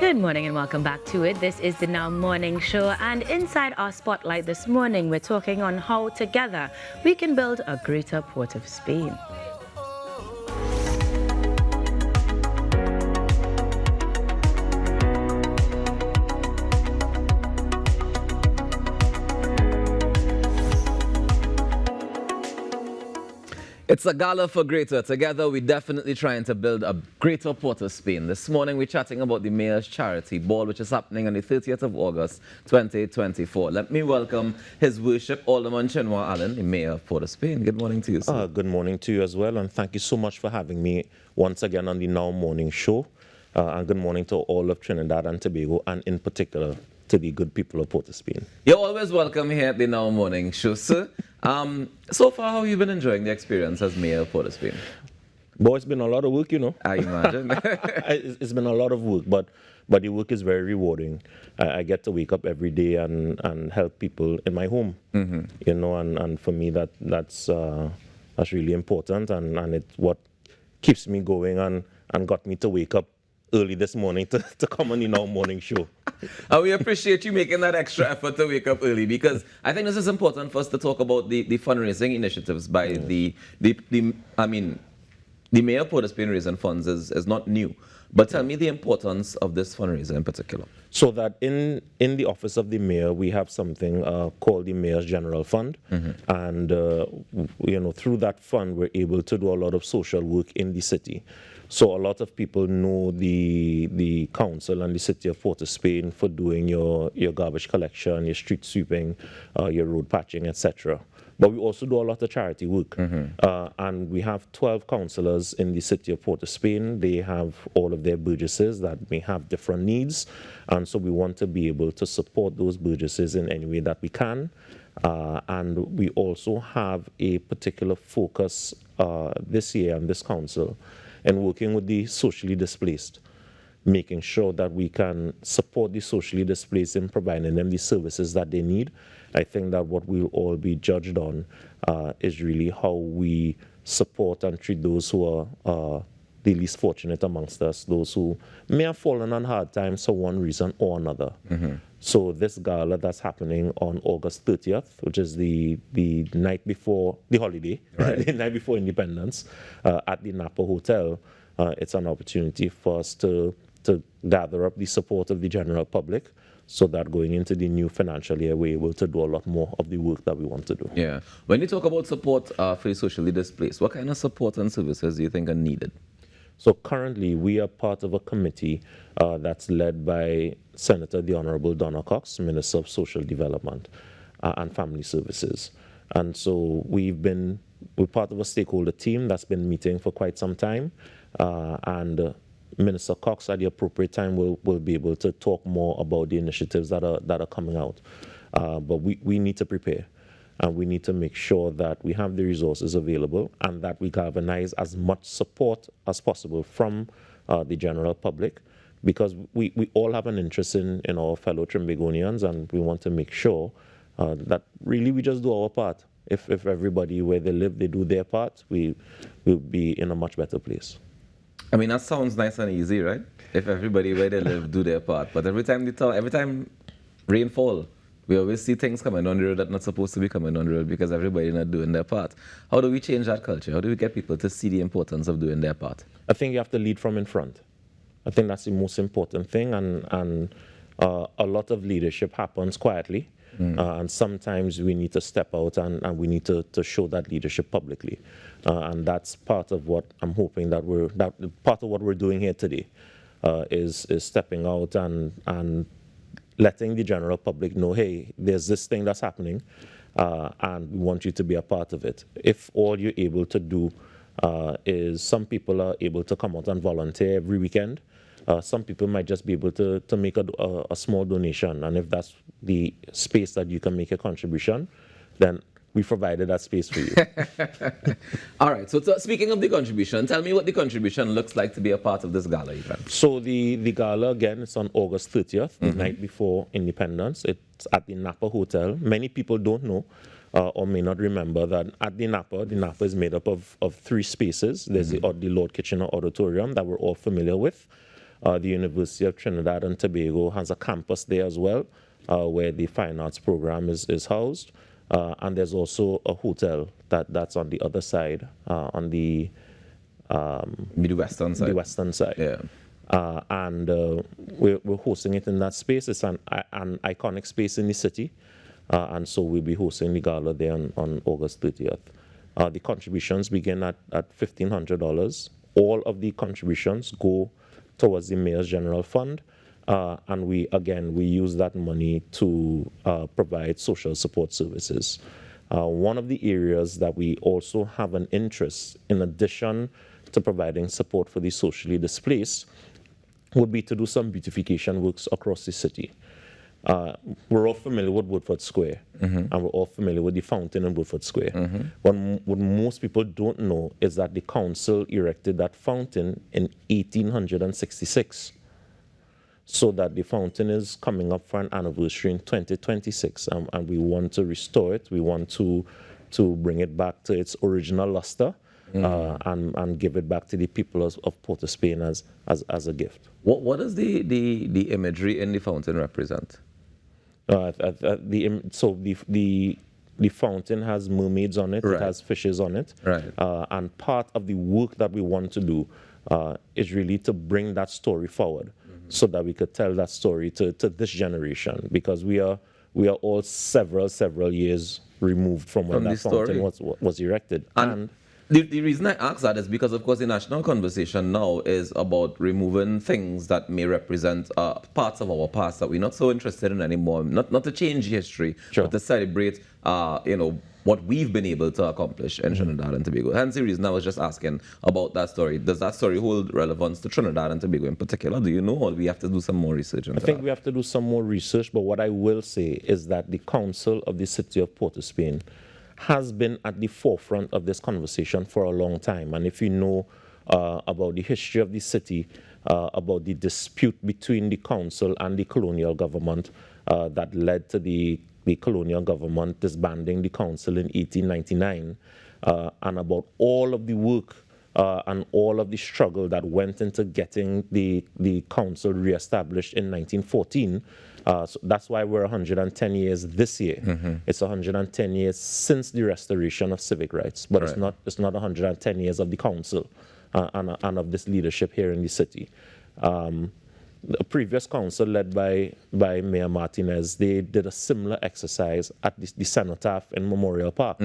Good morning and welcome back to it. This is the Now Morning Show, and inside our spotlight this morning, we're talking on how together we can build a greater Port of Spain. It's a gala for greater. Together, we're definitely trying to build a greater Port of Spain. This morning, we're chatting about the Mayor's Charity Ball, which is happening on the 30th of August, 2024. Let me welcome His Worship, Alderman Chinua Alleyne, the Mayor of Port of Spain. Good morning to you, sir. Good morning to you as well, and thank you so much for having me once again on the Now Morning Show. And good morning to all of Trinidad and Tobago, and in particular, to the good people of Port of Spain. You're always welcome here at the Now Morning Show, sir. So far, how have you been enjoying the experience as Mayor of Port of Spain? Boy, it's been a lot of work, you know. I imagine. It's been a lot of work, but the work is very rewarding. I get to wake up every day and help people in my home, you know, and for me that's really important, and it's what keeps me going and got me to wake up early this morning to come on the Now Morning Show. And we appreciate you making that extra effort to wake up early, because I think this is important for us to talk about the fundraising initiatives by the Mayor of Port of Spain raising funds is not new. But tell me the importance of this fundraiser in particular. So that in the office of the mayor, we have something called the Mayor's General Fund. And, you know, through that fund, we're able to do a lot of social work in the city. So a lot of people know the council and the city of Port of Spain for doing your garbage collection, your street sweeping, your road patching, etc. But we also do a lot of charity work. And we have 12 councillors in the city of Port of Spain. They have all of their burgesses that may have different needs. And so we want to be able to support those burgesses in any way that we can. And we also have a particular focus this year on this council and working with the socially displaced, making sure that we can support the socially displaced in providing them the services that they need. I think that what we'll all be judged on is really how we support and treat those who are the least fortunate amongst us, those who may have fallen on hard times for one reason or another. So this gala that's happening on August 30th, which is the night before the holiday, right. The night before Independence, at the NAPA Hotel, it's an opportunity for us to gather up the support of the general public, so that going into the new financial year, we're able to do a lot more of the work that we want to do. Yeah. When you talk about support for the socially displaced, what kind of support and services do you think are needed? So currently, we are part of a committee that's led by Senator the Honorable Donna Cox, Minister of Social Development and Family Services. And so we're part of a stakeholder team that's been meeting for quite some time. And Minister Cox, at the appropriate time, will be able to talk more about the initiatives that are coming out. But we need to prepare. And we need to make sure that we have the resources available and that we galvanize as much support as possible from the general public, because we all have an interest in our fellow Trimbagonians, and we want to make sure that really we just do our part. If everybody where they live, they do their part, we'll be in a much better place. I mean, that sounds nice and easy, right? If everybody where they live do their part. But every time rain fall, we always see things coming on the road that not supposed to be coming on the road because everybody not doing their part. How do we change that culture? How do we get people to see the importance of doing their part? I think you have to lead from in front. I think that's the most important thing, and a lot of leadership happens quietly, and sometimes we need to step out and we need to show that leadership publicly, and that's part of what I'm hoping that part of what we're doing here today is stepping out and letting the general public know, hey, there's this thing that's happening, and we want you to be a part of it. If all you're able to do is, some people are able to come out and volunteer every weekend. Some people might just be able to make a small donation, and if that's the space that you can make a contribution, then we provided that space for you. All right, so speaking of the contribution, tell me what the contribution looks like to be a part of this gala event. So the gala, again, it's on August 30th, the night before Independence. It's at the NAPA Hotel. Many people don't know or may not remember that at the NAPA is made up of three spaces. There's the Lord Kitchener Auditorium that we're all familiar with. The University of Trinidad and Tobago has a campus there as well, where the fine arts program is housed. And there's also a hotel that's on the other side, on the western side. The western side. Yeah. And we're hosting it in that space. It's an iconic space in the city. And so we'll be hosting the gala there on August 30th. The contributions begin at $1,500. All of the contributions go towards the Mayor's General Fund. And we use that money to provide social support services. One of the areas that we also have an interest, in addition to providing support for the socially displaced, would be to do some beautification works across the city. We're all familiar with Woodford Square, and we're all familiar with the fountain in Woodford Square. What most people don't know is that the council erected that fountain in 1866. So that the fountain is coming up for an anniversary in 2026, and we want to restore it. We want to bring it back to its original luster, and give it back to the people of Port of Spain as a gift. What does the imagery in the fountain represent? The fountain has mermaids on it. Right. It has fishes on it. Right. And part of the work that we want to do is really to bring that story forward, so that we could tell that story to this generation, because we are all several years removed from when that fountain was erected. And the reason I ask that is because, of course, the national conversation now is about removing things that may represent parts of our past that we're not so interested in anymore. Not to change history, sure, but to celebrate, what we've been able to accomplish in Trinidad and Tobago. Hence the reason I was just asking about that story. Does that story hold relevance to Trinidad and Tobago in particular? Do you know, or do we have to do some more research into that? I think we have to do some more research, but what I will say is that the Council of the City of Port of Spain has been at the forefront of this conversation for a long time. And if you know about the history of the city, about the dispute between the council and the colonial government that led to the colonial government disbanding the council in 1899, and about all of the work and all of the struggle that went into getting the council reestablished in 1914. So that's why we're 110 years this year. It's 110 years since the restoration of civic rights, but right, it's not 110 years of the council and of this leadership here in the city. The previous council, led by Mayor Martinez, they did a similar exercise at the cenotaph in Memorial Park.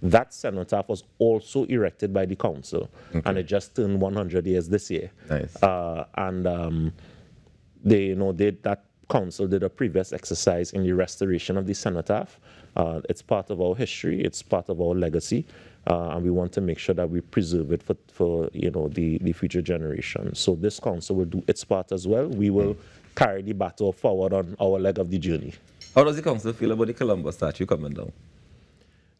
That cenotaph was also erected by the council, and it just turned 100 years this year. Nice. That council did a previous exercise in the restoration of the cenotaph. It's part of our history. It's part of our legacy. And we want to make sure that we preserve it for the future generations. So this council will do its part as well. We will carry the battle forward on our leg of the journey. How does the council feel about the Columbus statue coming down?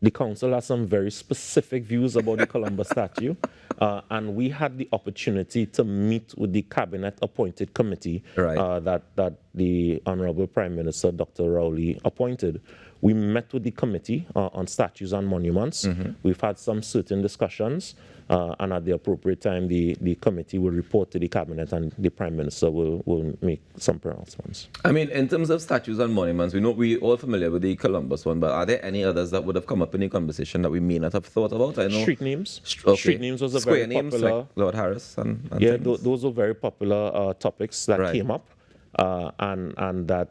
The council has some very specific views about the Columbus statue, and we had the opportunity to meet with the cabinet-appointed committee right, that the Honorable Prime Minister, Dr. Alleyne, appointed. We met with the committee on statues and monuments. We've had some certain discussions, and at the appropriate time, the committee will report to the cabinet, and the Prime Minister will make some pronouncements. I mean, in terms of statues and monuments, we know we're all familiar with the Columbus one, but are there any others that would have come up in the conversation that we may not have thought about? I know street names. Okay. Street names was a Square very names popular. like Lord Harris and yeah, things. those were very popular topics that Right, came up, and that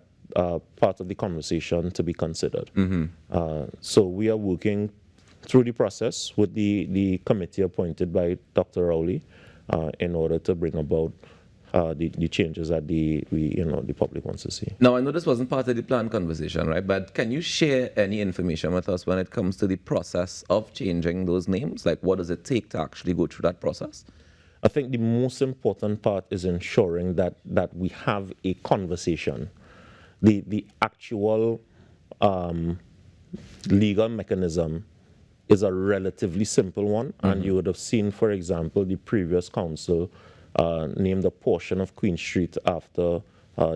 part of the conversation to be considered. So we are working through the process with the committee appointed by Dr. Alleyne in order to bring about the changes that the public wants to see. Now, I know this wasn't part of the planned conversation, right? But can you share any information with us when it comes to the process of changing those names? Like, what does it take to actually go through that process? I think the most important part is ensuring that we have a conversation. The actual legal mechanism is a relatively simple one, and you would have seen, for example, the previous council named a portion of Queen Street after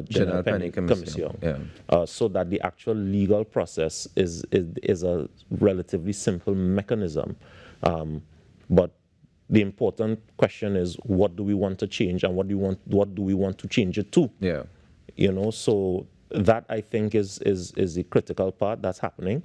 General Penny Commission. Yeah. So that the actual legal process is a relatively simple mechanism, but the important question is, what do we want to change, and what do we want to change it to? Yeah. You know, so that I think is the critical part that's happening.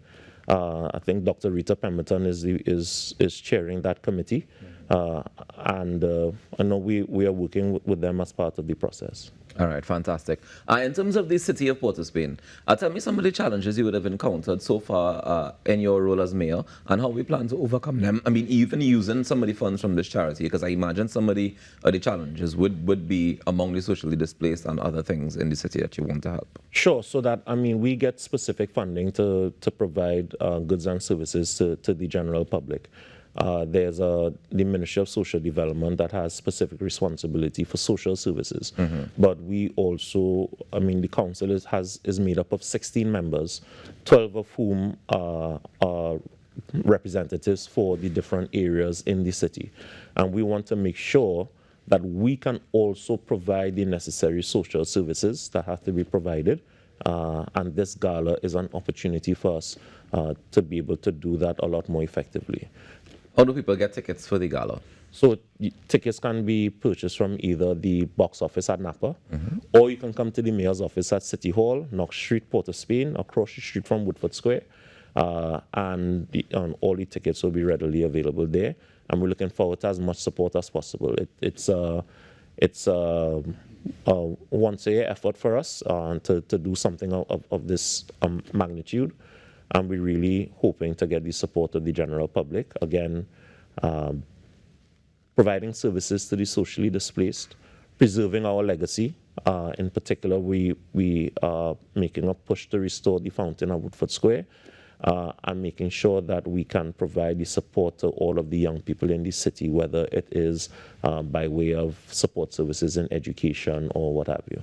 I think Dr. Rita Pemberton is chairing that committee, and I know we are working with them as part of the process. All right, fantastic. In terms of the city of Port of Spain, tell me some of the challenges you would have encountered so far in your role as mayor, and how we plan to overcome them. I mean, even using some of the funds from this charity, because I imagine some of the challenges would be among the socially displaced and other things in the city that you want to help. Sure. So that, I mean, we get specific funding to provide goods and services to the general public. There's the Ministry of Social Development that has specific responsibility for social services. But we also, I mean, the council is made up of 16 members, 12 of whom are representatives for the different areas in the city. And we want to make sure that we can also provide the necessary social services that have to be provided. And this gala is an opportunity for us to be able to do that a lot more effectively. How do people get tickets for the gala? So tickets can be purchased from either the box office at NAPA, or you can come to the mayor's office at City Hall, Knox Street, Port of Spain, across the street from Woodford Square, and all the tickets will be readily available there. And we're looking forward to as much support as possible. It's a once-a-year effort for us to do something of this magnitude. And we're really hoping to get the support of the general public. Again, providing services to the socially displaced, preserving our legacy. In particular, we are making a push to restore the fountain at Woodford Square, and making sure that we can provide the support to all of the young people in the city, whether it is by way of support services in education or what have you.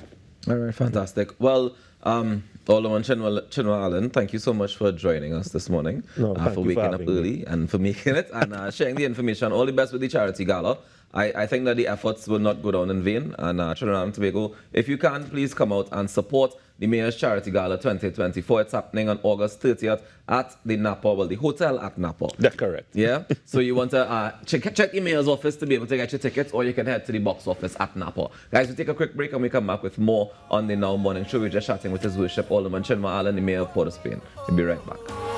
All right, fantastic. Well, Alderman Chinua Alleyne, thank you so much for joining us this morning, for waking up early and for making it and sharing the information. All the best with the charity gala. I think that the efforts will not go down in vain. And Trinidad and Tobago, if you can, please come out and support the Mayor's Charity Gala 2024. It's happening on August 30th at the NAPA, well, the hotel at NAPA. That's correct. Yeah? So you want to check your mayor's office to be able to get your tickets, or you can head to the box office at NAPA. Guys, we take a quick break and we come back with more on the Now Morning Show. We're just chatting with His Worship Alderman Chinua Alleyne, the Mayor of Port of Spain. We'll be right back.